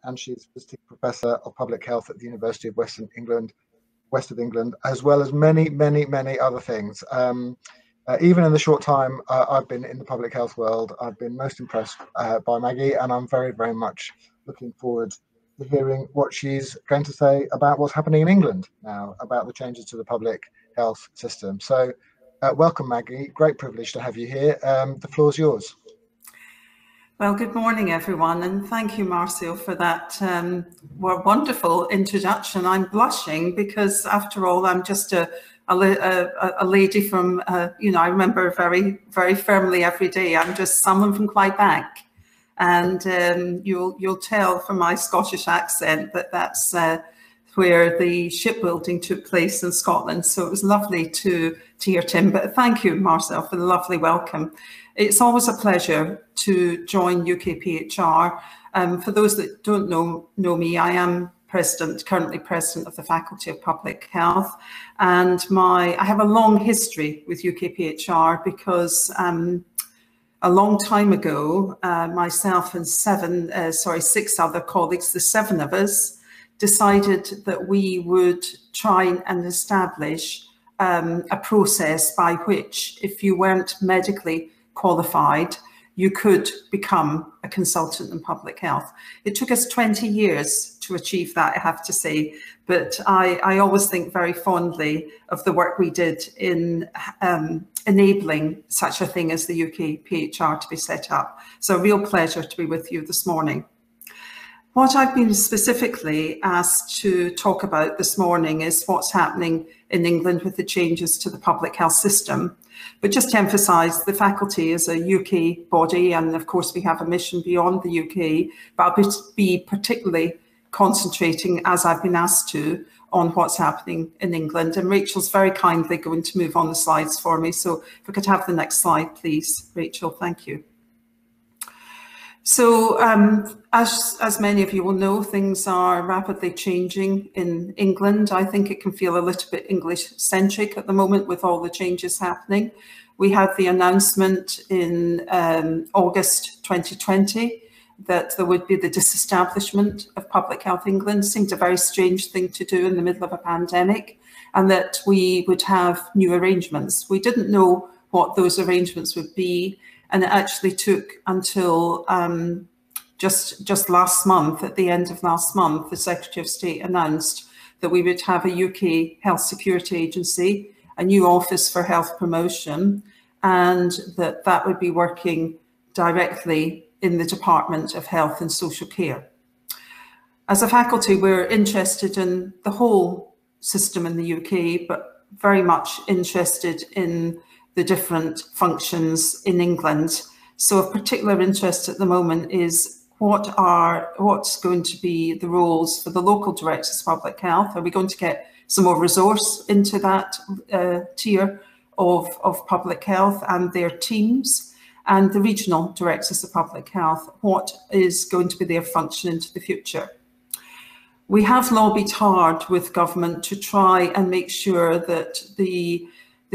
and she's visiting professor of public health at the University of West of England, as well as many, many, many other things. Even in the short time I've been in the public health world, I've been most impressed by Maggie, and I'm very, very much looking forward to hearing what she's going to say about what's happening in England now, about the changes to the public health system. So welcome, Maggie. Great privilege to have you here. The floor's yours. Well, good morning, everyone, and thank you, Marcio, for that wonderful introduction. I'm blushing because, after all, I'm just a lady from, I remember very, very firmly every day, I'm just someone from Quebec. And you'll tell from my Scottish accent that that's where the shipbuilding took place in Scotland. So it was lovely to hear Tim, but thank you, Marcel, for the lovely welcome. It's always a pleasure to join UKPHR. For those that don't know me, I am currently president of the Faculty of Public Health, and I have a long history with UKPHR because a long time ago, myself and six other colleagues, the seven of us, decided that we would try and establish a process by which, if you weren't medically qualified, you could become a consultant in public health. It took us 20 years to achieve that, I have to say, but I always think very fondly of the work we did in enabling such a thing as the UKPHR to be set up. So a real pleasure to be with you this morning. What I've been specifically asked to talk about this morning is what's happening in England with the changes to the public health system. But just to emphasise, the faculty is a UK body, and of course we have a mission beyond the UK, but I'll be particularly concentrating, as I've been asked to, on what's happening in England. And Rachel's very kindly going to move on the slides for me. So if we could have the next slide, please, Rachel, thank you. So as many of you will know, things are rapidly changing in England. I think it can feel a little bit English-centric at the moment with all the changes happening. We had the announcement in August 2020 that there would be the disestablishment of Public Health England. Seemed a very strange thing to do in the middle of a pandemic, and that we would have new arrangements. We didn't know what those arrangements would be, and it actually took until just last month, at the end of last month, the Secretary of State announced that we would have a UK Health Security Agency, a new Office for Health Promotion, and that would be working directly in the Department of Health and Social Care. As a faculty, we're interested in the whole system in the UK, but very much interested in the different functions in England. So of particular interest at the moment is what's going to be the roles for the local directors of public health? Are we going to get some more resource into that tier of public health and their teams? And the regional directors of public health, what is going to be their function into the future? We have lobbied hard with government to try and make sure that the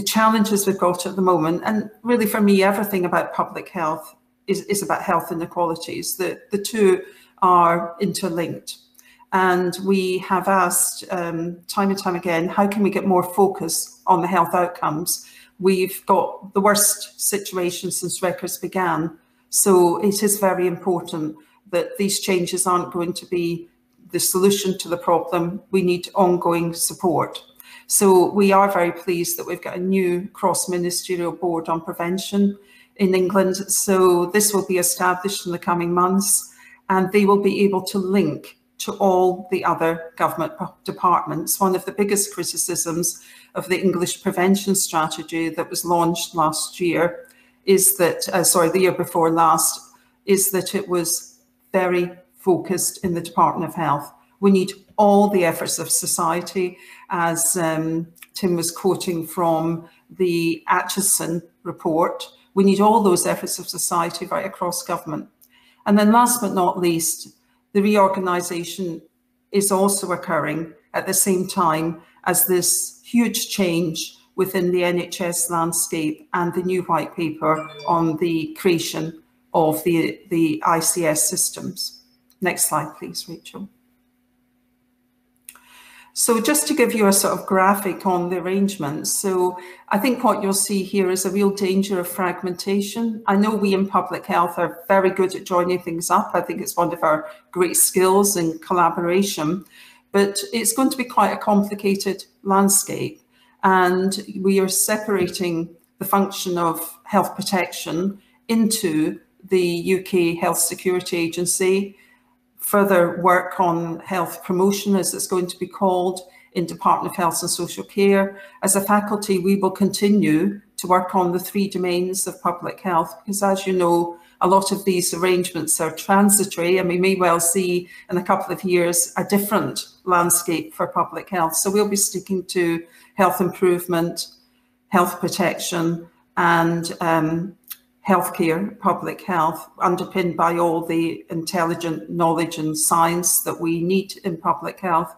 challenges we've got at the moment, and really for me, everything about public health is about health inequalities. The two are interlinked. And we have asked time and time again, how can we get more focus on the health outcomes? We've got the worst situation since records began. So it is very important that these changes aren't going to be the solution to the problem. We need ongoing support. So we are very pleased that we've got a new cross-ministerial board on prevention in England. So this will be established in the coming months, and they will be able to link to all the other government departments. One of the biggest criticisms of the English prevention strategy that was launched last year is that, the year before last, is that it was very focused in the Department of Health. We need all the efforts of society, as Tim was quoting from the Atchison report. We need all those efforts of society right across government. And then last but not least, the reorganisation is also occurring at the same time as this huge change within the NHS landscape and the new white paper on the creation of the ICS systems. Next slide, please, Rachel. So just to give you a sort of graphic on the arrangements, so I think what you'll see here is a real danger of fragmentation. I know we in public health are very good at joining things up. I think it's one of our great skills in collaboration, but it's going to be quite a complicated landscape. And we are separating the function of health protection into the UK Health Security Agency, further work on health promotion, as it's going to be called, in Department of Health and Social Care. As a faculty, we will continue to work on the 3 domains of public health, because as you know, a lot of these arrangements are transitory, and we may well see in a couple of years a different landscape for public health. So we'll be sticking to health improvement, health protection, and healthcare, public health, underpinned by all the intelligent knowledge and science that we need in public health.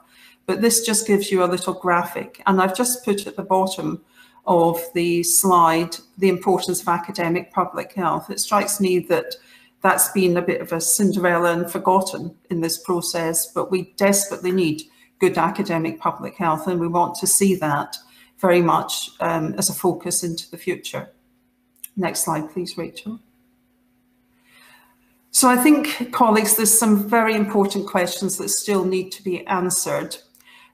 But this just gives you a little graphic. And I've just put at the bottom of the slide the importance of academic public health. It strikes me that that's been a bit of a Cinderella and forgotten in this process, but we desperately need good academic public health, and we want to see that very much as a focus into the future. Next slide, please, Rachel. So I think, colleagues, there's some very important questions that still need to be answered.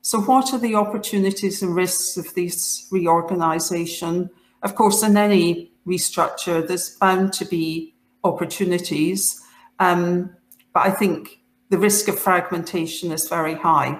So what are the opportunities and risks of this reorganisation? Of course, in any restructure, there's bound to be opportunities, but I think the risk of fragmentation is very high.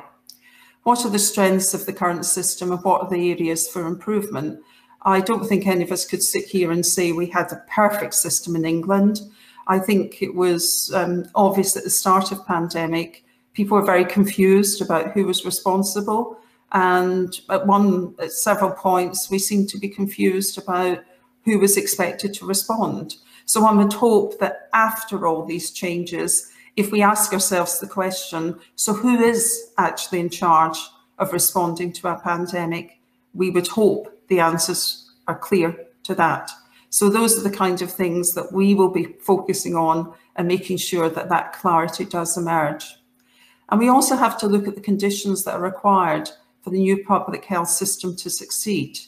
What are the strengths of the current system, and what are the areas for improvement? I don't think any of us could sit here and say we had a perfect system in England. I think it was obvious at the start of pandemic, people were very confused about who was responsible. And at several points, we seemed to be confused about who was expected to respond. So one would hope that after all these changes, if we ask ourselves the question, so who is actually in charge of responding to a pandemic, we would hope the answers are clear to that. So those are the kind of things that we will be focusing on and making sure that that clarity does emerge. And we also have to look at the conditions that are required for the new public health system to succeed.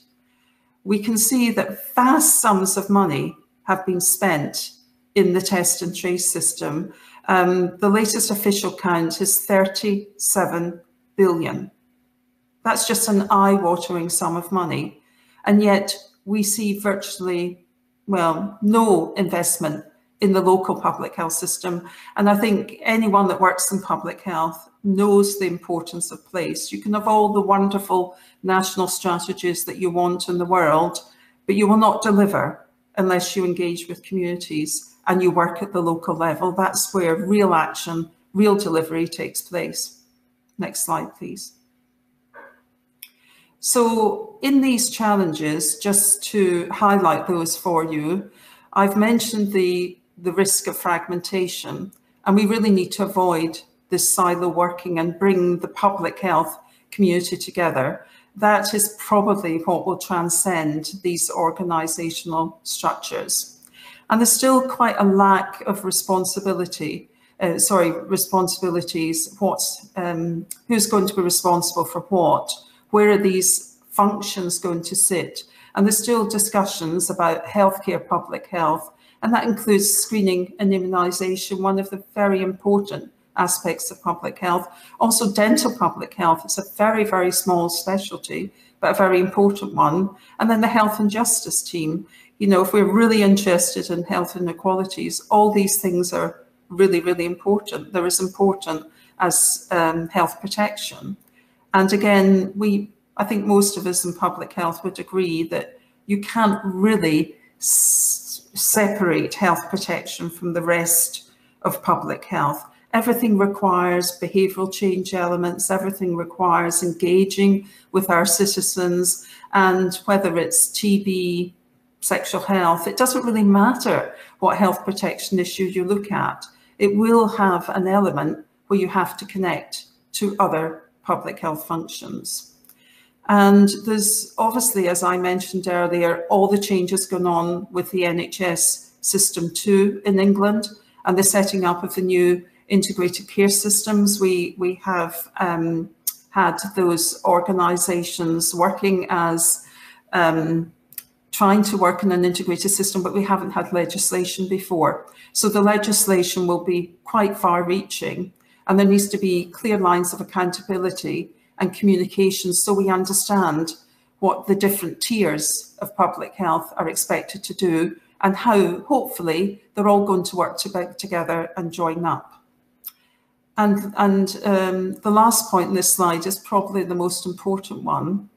We can see that vast sums of money have been spent in the test and trace system. The latest official count is 37 billion. That's just an eye-watering sum of money. And yet we see virtually, well, no investment in the local public health system. And I think anyone that works in public health knows the importance of place. You can have all the wonderful national strategies that you want in the world, but you will not deliver unless you engage with communities and you work at the local level. That's where real action, real delivery takes place. Next slide, please. So in these challenges, just to highlight those for you, I've mentioned the risk of fragmentation, and we really need to avoid this silo working and bring the public health community together. That is probably what will transcend these organisational structures. And there's still quite a lack of responsibilities. Who's going to be responsible for what? Where are these functions going to sit? And there's still discussions about healthcare public health, and that includes screening and immunisation, one of the very important aspects of public health. Also dental public health, it's a very, very small specialty, but a very important one. And then the health and justice team. You know, if we're really interested in health inequalities, all these things are really, really important. They're as important as health protection. And again, I think most of us in public health would agree that you can't really separate health protection from the rest of public health. Everything requires behavioural change elements, everything requires engaging with our citizens, and whether it's TB, sexual health, it doesn't really matter what health protection issue you look at. It will have an element where you have to connect to other public health functions. And there's obviously, as I mentioned earlier, all the changes going on with the NHS system too in England, and the setting up of the new integrated care systems. We have had those organisations working as trying to work in an integrated system, but we haven't had legislation before. So the legislation will be quite far-reaching, and there needs to be clear lines of accountability and communication so we understand what the different tiers of public health are expected to do and how, hopefully, they're all going to work together and join up. And the last point in this slide is probably the most important one.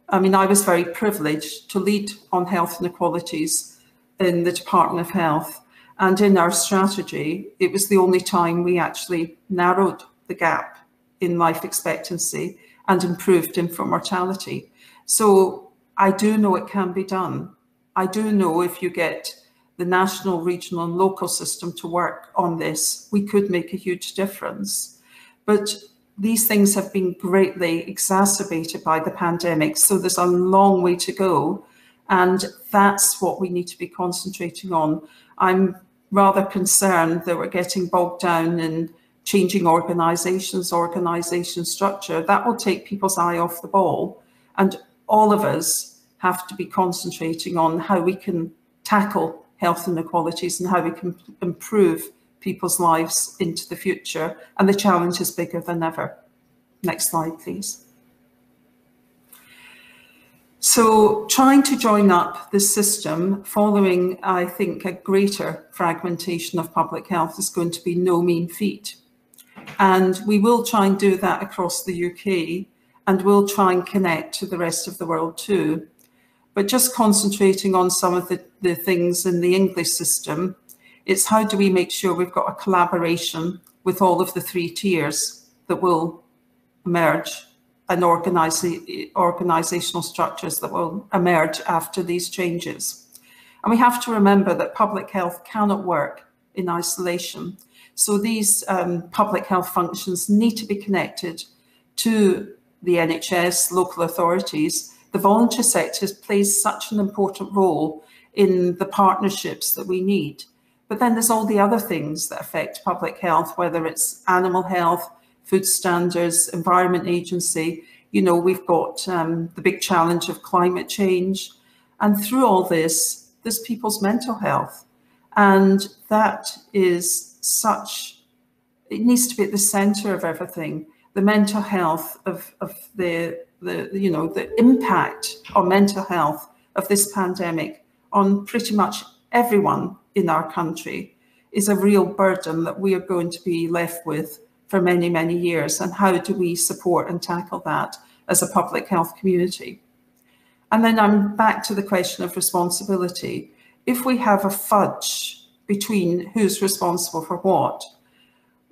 I mean, I was very privileged to lead on health inequalities in the Department of Health, and in our strategy, it was the only time we actually narrowed the gap in life expectancy and improved infant mortality. So I do know it can be done. I do know if you get the national, regional and local system to work on this, we could make a huge difference. But these things have been greatly exacerbated by the pandemic, so there's a long way to go, and that's what we need to be concentrating on. I'm rather concerned that we're getting bogged down in changing organisation structure. That will take people's eye off the ball, and all of us have to be concentrating on how we can tackle health inequalities and how we can improve people's lives into the future, and the challenge is bigger than ever. Next slide, please. So trying to join up this system following, I think, a greater fragmentation of public health is going to be no mean feat. And we will try and do that across the UK, and we'll try and connect to the rest of the world too. But just concentrating on some of the things in the English system, it's how do we make sure we've got a collaboration with all of the three tiers that will emerge, and organisational structures that will emerge after these changes. And we have to remember that public health cannot work in isolation. So these public health functions need to be connected to the NHS, local authorities. The voluntary sector plays such an important role in the partnerships that we need. But then there's all the other things that affect public health, whether it's animal health, food standards, environment agency. You know, we've got the big challenge of climate change. And through all this, there's people's mental health. And that is such, it needs to be at the center of everything. The mental health of the impact on mental health of this pandemic on pretty much everyone in our country is a real burden that we are going to be left with for many, many years. And how do we support and tackle that as a public health community? And then I'm back to the question of responsibility. If we have a fudge between who's responsible for what,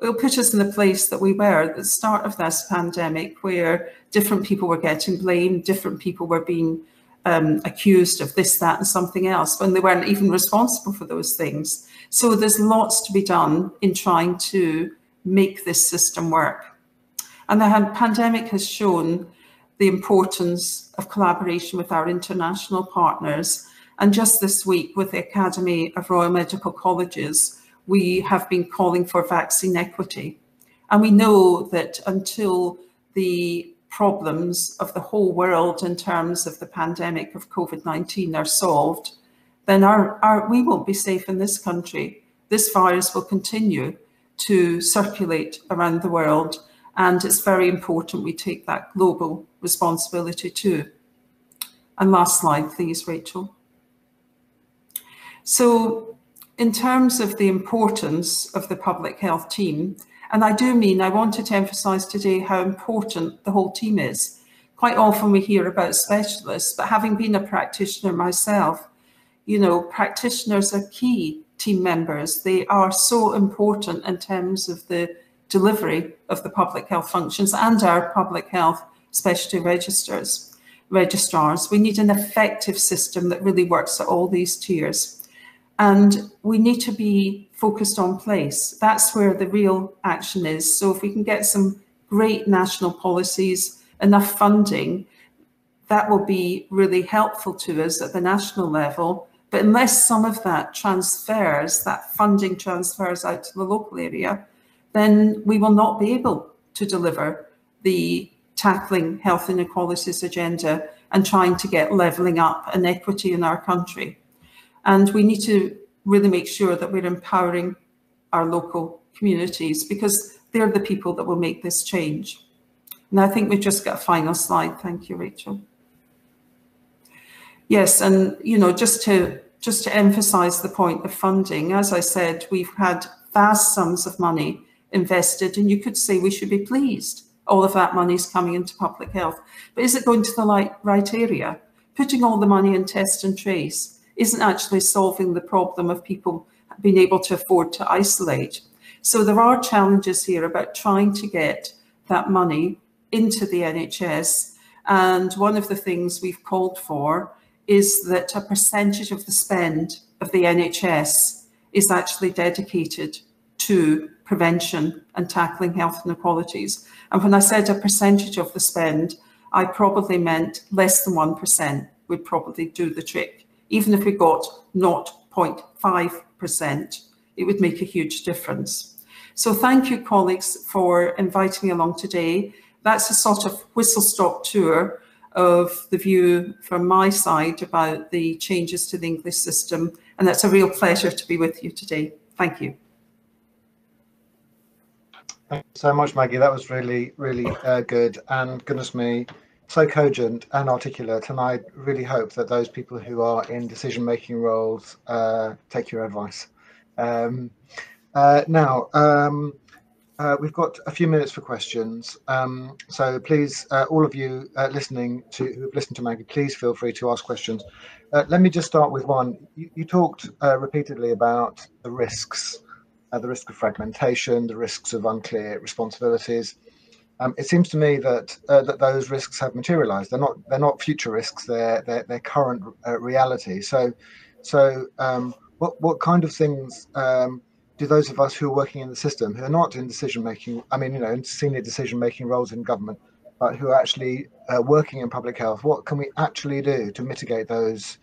it'll put us in the place that we were at the start of this pandemic, where different people were getting blamed, different people were being accused of this, that, and something else when they weren't even responsible for those things. So there's lots to be done in trying to make this system work. And the pandemic has shown the importance of collaboration with our international partners. And just this week with the Academy of Royal Medical Colleges, we have been calling for vaccine equity. And we know that until the problems of the whole world in terms of the pandemic of COVID-19 are solved, then we won't be safe in this country. This virus will continue to circulate around the world, and it's very important we take that global responsibility too. And last slide, please, Rachel. So in terms of the importance of the public health team, and I wanted to emphasise today how important the whole team is. Quite often we hear about specialists, but having been a practitioner myself, you know, practitioners are key team members. They are so important in terms of the delivery of the public health functions and our public health specialty registrars. We need an effective system that really works at all these tiers. And we need to be focused on place. That's where the real action is. So if we can get some great national policies, enough funding, that will be really helpful to us at the national level. But unless some of that transfers, that funding transfers out to the local area, then we will not be able to deliver the tackling health inequalities agenda and trying to get levelling up and equity in our country. And we need to really make sure that we're empowering our local communities, because they're the people that will make this change. And I think we've just got a final slide. Thank you, Rachel. Yes, and just to emphasise the point of funding, as I said, we've had vast sums of money invested, and you could say we should be pleased. All of that money is coming into public health. But is it going to the right area? Putting all the money in test and trace isn't actually solving the problem of people being able to afford to isolate. So there are challenges here about trying to get that money into the NHS. And one of the things we've called for is that a percentage of the spend of the NHS is actually dedicated to prevention and tackling health inequalities. And when I said a percentage of the spend, I probably meant less than 1% would probably do the trick. Even if we got 0.5%, it would make a huge difference. So thank you, colleagues, for inviting me along today. That's a sort of whistle-stop tour of the view from my side about the changes to the English system. And it's a real pleasure to be with you today. Thank you. Thank you so much, Maggie. That was really, really good. And goodness me, so cogent and articulate. And I really hope that those people who are in decision-making roles take your advice. We've got a few minutes for questions. So please, all of you who've listened to Maggie, please feel free to ask questions. Let me just start with one. You talked repeatedly about the risks, the risk of fragmentation, the risks of unclear responsibilities. It seems to me that those risks have materialised. They're not future risks. They're current reality. So what kind of things do those of us who are working in the system, who are not in decision-making, in senior decision-making roles in government, but who are actually working in public health, what can we actually do to mitigate those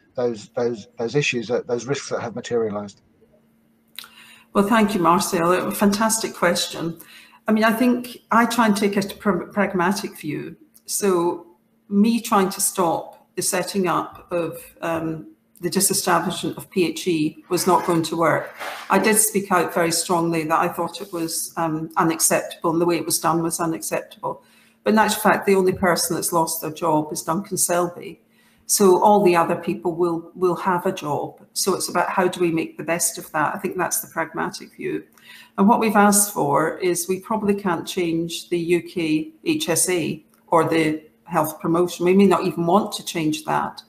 issues, those risks that have materialised? Well, thank you, Marcel. A fantastic question. I think I try and take a pragmatic view. So me trying to stop the setting up of the disestablishment of PHE was not going to work. I did speak out very strongly that I thought it was unacceptable, and the way it was done was unacceptable. But in actual fact, the only person that's lost their job is Duncan Selby. So all the other people will have a job. So it's about how do we make the best of that? I think that's the pragmatic view. And what we've asked for is we probably can't change the UK HSA or the health promotion. We may not even want to change that.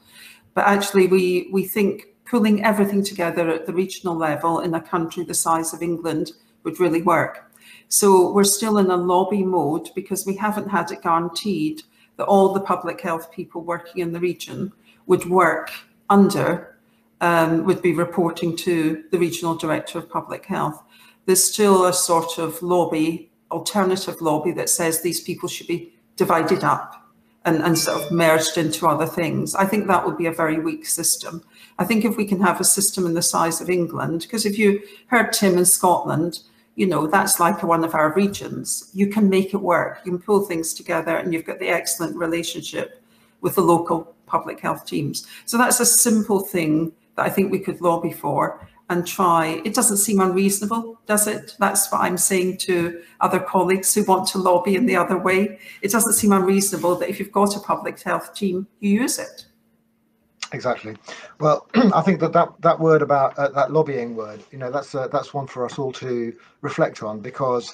But actually, we think pulling everything together at the regional level in a country the size of England would really work. So we're still in a lobby mode because we haven't had it guaranteed that all the public health people working in the region would work under, would be reporting to the Regional Director of Public Health. There's still a sort of lobby, alternative lobby, that says these people should be divided up and sort of merged into other things. I think that would be a very weak system. I think if we can have a system in the size of England, because if you heard Tim in Scotland, that's like one of our regions. You can make it work. You can pull things together, and you've got the excellent relationship with the local public health teams. So that's a simple thing that I think we could lobby for and try. It doesn't seem unreasonable, does it? That's what I'm saying to other colleagues who want to lobby in the other way. It doesn't seem unreasonable that if you've got a public health team, you use it. Exactly. Well, I think that word about that lobbying word, that's one for us all to reflect on, because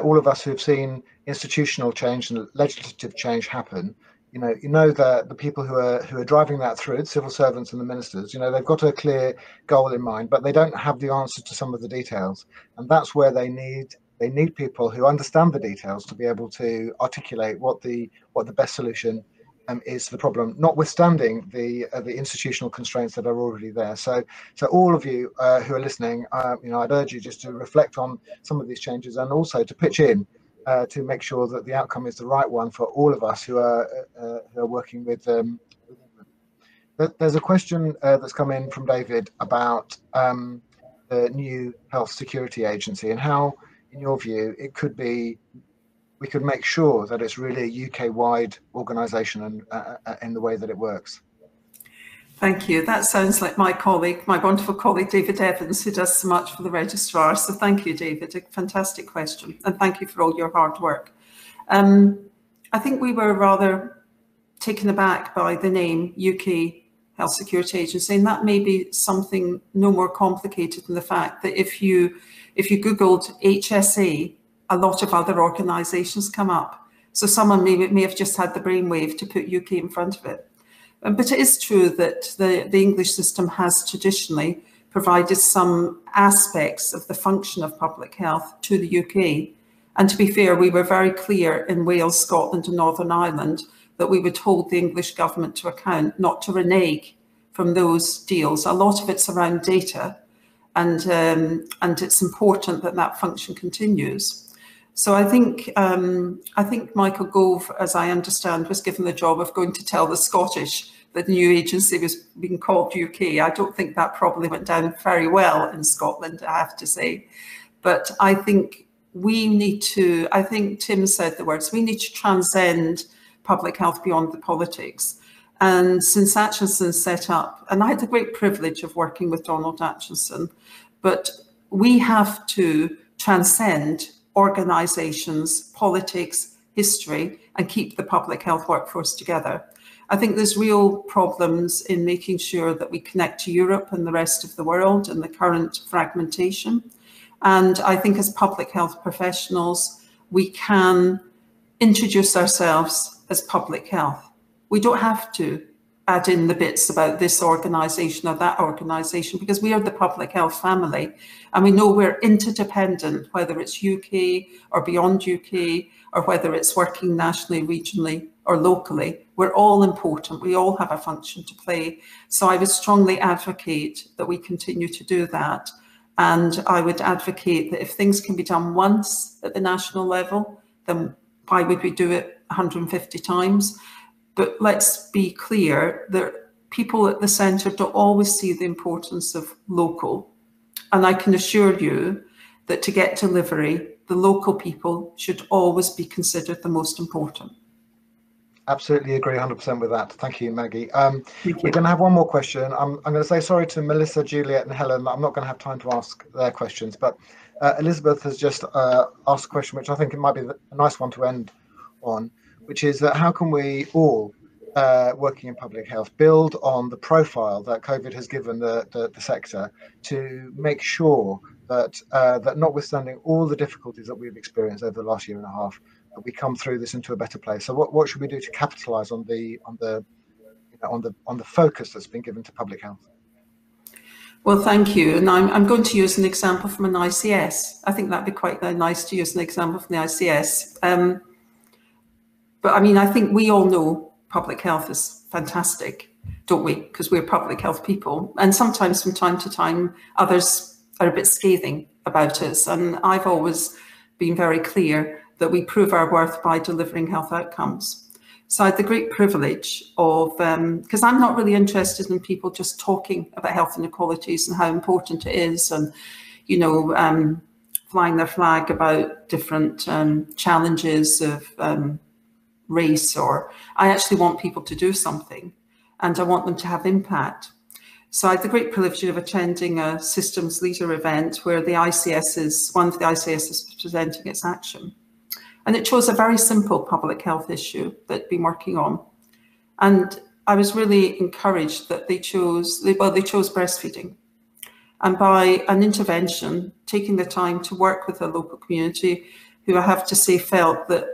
all of us who've seen institutional change and legislative change happen, that the people who are driving that through, the civil servants and the ministers, they've got a clear goal in mind, but they don't have the answer to some of the details, and that's where they need people who understand the details to be able to articulate what the best solution is the problem, notwithstanding the institutional constraints that are already there. So all of you who are listening, I'd urge you just to reflect on some of these changes, and also to pitch in to make sure that the outcome is the right one for all of us who are working with England. There's a question that's come in from David about the new health security agency and how in your view, we could make sure that it's really a UK-wide organisation and in the way that it works? Thank you. That sounds like my colleague, my wonderful colleague, David Evans, who does so much for the registrar. So thank you, David. A fantastic question. And thank you for all your hard work. I think we were rather taken aback by the name UK Health Security Agency, and that may be something no more complicated than the fact that if you Googled HSA, a lot of other organisations come up. So someone may have just had the brainwave to put UK in front of it. But it is true that the English system has traditionally provided some aspects of the function of public health to the UK. And to be fair, we were very clear in Wales, Scotland and Northern Ireland that we would hold the English government to account, not to renege from those deals. A lot of it's around data, and it's important that that function continues. So I think Michael Gove, as I understand, was given the job of going to tell the Scottish that the new agency was being called UK. I don't think that probably went down very well in Scotland, I have to say. But I think we need to, I think Tim said the words, we need to transcend public health beyond the politics. And since Atchison set up, and I had the great privilege of working with Donald Atchison, but we have to transcend organisations, politics, history, and keep the public health workforce together. I think there's real problems in making sure that we connect to Europe and the rest of the world and the current fragmentation. And I think as public health professionals, we can introduce ourselves as public health. We don't have to add in the bits about this organisation or that organisation, because we are the public health family and we know we're interdependent, whether it's UK or beyond UK, or whether it's working nationally, regionally or locally. We're all important. We all have a function to play. So I would strongly advocate that we continue to do that. And I would advocate that if things can be done once at the national level, then why would we do it 150 times? But let's be clear that people at the centre don't always see the importance of local. And I can assure you that to get delivery, the local people should always be considered the most important. Absolutely agree 100% with that. Thank you, Maggie. We're going to have one more question. I'm going to say sorry to Melissa, Juliet and Helen. I'm not going to have time to ask their questions, but Elizabeth has just asked a question, which I think it might be a nice one to end on, which is that how can we all working in public health build on the profile that COVID has given the sector to make sure that that notwithstanding all the difficulties that we've experienced over the last year and a half, that we come through this into a better place. So what should we do to capitalise on the focus that's been given to public health? Well, thank you. And I'm going to use an example from an ICS. I think that'd be quite nice to use an example from the ICS. But I mean, I think we all know public health is fantastic, don't we? Because we're public health people. And sometimes from time to time, others are a bit scathing about us. And I've always been very clear that we prove our worth by delivering health outcomes. So I had the great privilege of, because I'm not really interested in people just talking about health inequalities and how important it is and, you know, flying their flag about different challenges of race, or I actually want people to do something and I want them to have impact. So I had the great privilege of attending a systems leader event where the ICS one of the ICS is presenting its action. And it chose a very simple public health issue that they'd been working on. And I was really encouraged that they chose breastfeeding. And by an intervention, taking the time to work with the local community, who I have to say felt that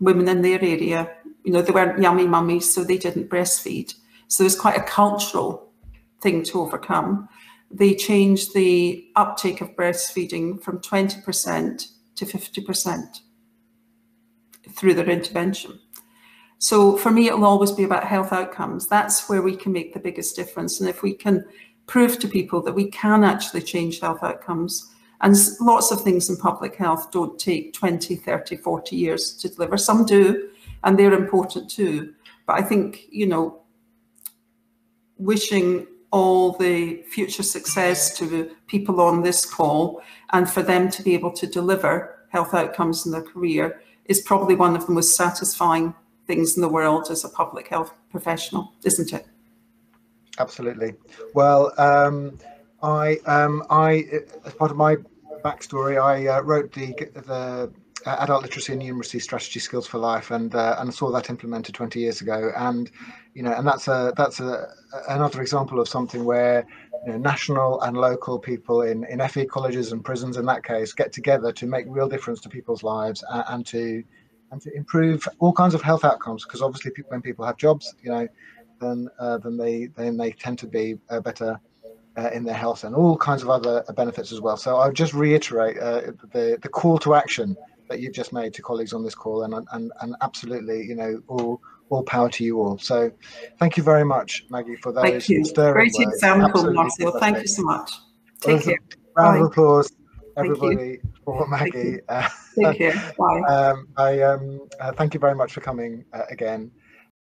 women in their area, you know, they weren't yummy mummies, so they didn't breastfeed. So there's quite a cultural thing to overcome. They changed the uptake of breastfeeding from 20% to 50% through their intervention. So for me, it'll always be about health outcomes. That's where we can make the biggest difference. And if we can prove to people that we can actually change health outcomes, and lots of things in public health don't take 20, 30, 40 years to deliver. Some do, and they're important too. But I think, you know, wishing all the future success to the people on this call, and for them to be able to deliver health outcomes in their career is probably one of the most satisfying things in the world as a public health professional, isn't it? Absolutely. Well, I as part of my backstory, I wrote the adult literacy and numeracy strategy skills for life, and saw that implemented 20 years ago. And and that's another example of something where national and local people in FE colleges and prisons, in that case, get together to make real difference to people's lives, and to improve all kinds of health outcomes. Because obviously, when people have jobs, then they tend to be better in their health, and all kinds of other benefits as well. So I'll just reiterate the call to action that you've just made to colleagues on this call, and absolutely, all power to you all. So thank you very much, Maggie, for those stirring Great words. example, Marcel. Thank you so much. Take care. Round of applause, everybody, for Maggie. Take care. Bye. Thank you very much for coming again.